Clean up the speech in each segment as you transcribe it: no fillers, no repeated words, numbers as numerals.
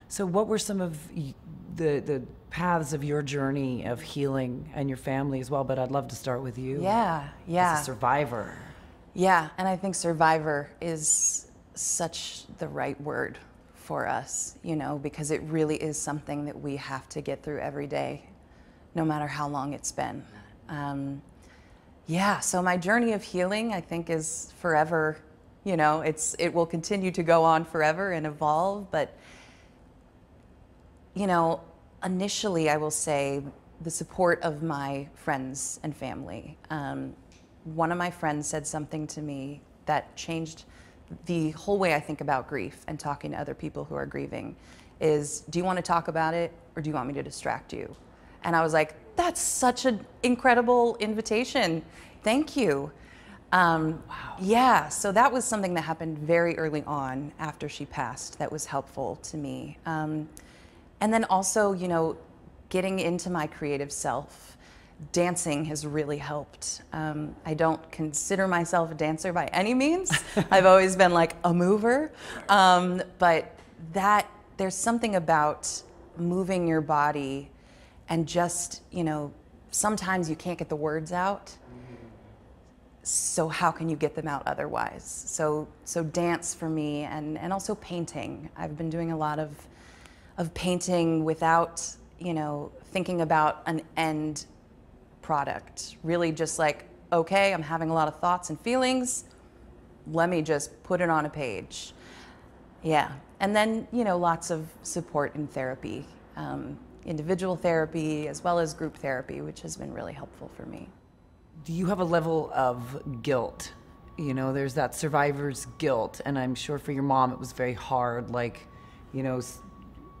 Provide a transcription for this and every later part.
So what were some of the paths of your journey of healing, and your family as well? But I'd love to start with you. Yeah. As a survivor. Yeah, and I think survivor is such the right word for us, you know, because it really is something that we have to get through every day, no matter how long it's been. Yeah, so my journey of healing, I think, is forever, you know, it will continue to go on forever and evolve, but, you know, initially I will say the support of my friends and family. One of my friends said something to me that changed the whole way I think about grief and talking to other people who are grieving is, do you want to talk about it or do you want me to distract you? And I was like, that's such an incredible invitation. Thank you. Wow. Yeah, so that was something that happened very early on after she passed that was helpful to me. And then also, you know, getting into my creative self. Dancing has really helped. I don't consider myself a dancer by any means. I've always been like a mover. But there's something about moving your body and just, you know, sometimes you can't get the words out. So how can you get them out otherwise? So dance for me, and also painting. I've been doing a lot of painting without, you know, thinking about an end product. Really just like, okay, I'm having a lot of thoughts and feelings. Let me just put it on a page. Yeah. And then, you know, lots of support in therapy, individual therapy as well as group therapy, which has been really helpful for me. Do you have a level of guilt? You know, there's that survivor's guilt, and I'm sure for your mom it was very hard, like, you know,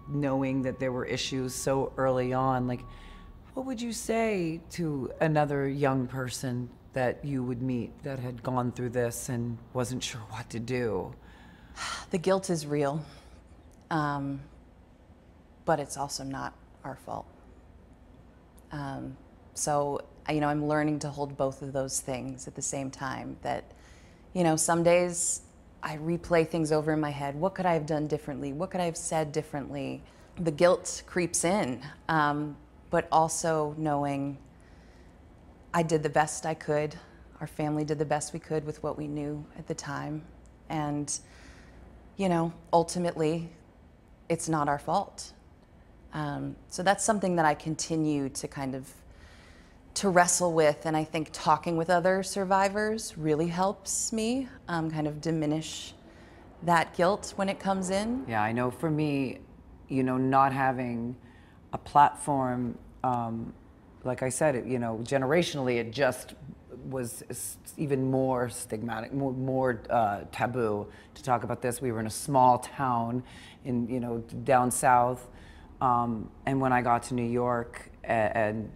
knowing that there were issues so early on. Like, what would you say to another young person that you would meet that had gone through this and wasn't sure what to do? The guilt is real, but it's also not our fault. So, you know, I'm learning to hold both of those things at the same time. That, you know, some days I replay things over in my head. What could I have done differently? What could I have said differently? The guilt creeps in, but also knowing I did the best I could. Our family did the best we could with what we knew at the time. And, you know, ultimately, it's not our fault. So that's something that I continue to kind of to wrestle with, and I think talking with other survivors really helps me kind of diminish that guilt when it comes in. Yeah, I know for me, you know, not having a platform, like I said, you know, generationally, it just was even more stigmatic, more taboo to talk about this. We were in a small town in, you know, down south, and when I got to New York, and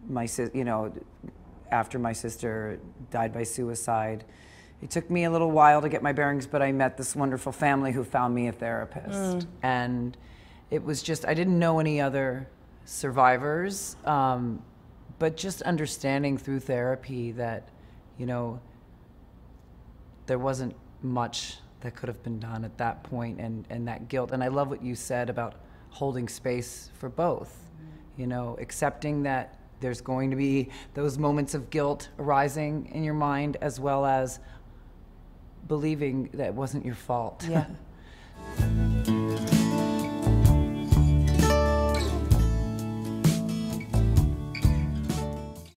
my you know, after my sister died by suicide, it took me a little while to get my bearings, but I met this wonderful family who found me a therapist. And it was just, I didn't know any other survivors, but just understanding through therapy that, you know, there wasn't much that could have been done at that point, and that guilt. And I love what you said about holding space for both, you know, accepting that there's going to be those moments of guilt arising in your mind, as well as believing that it wasn't your fault. Yeah.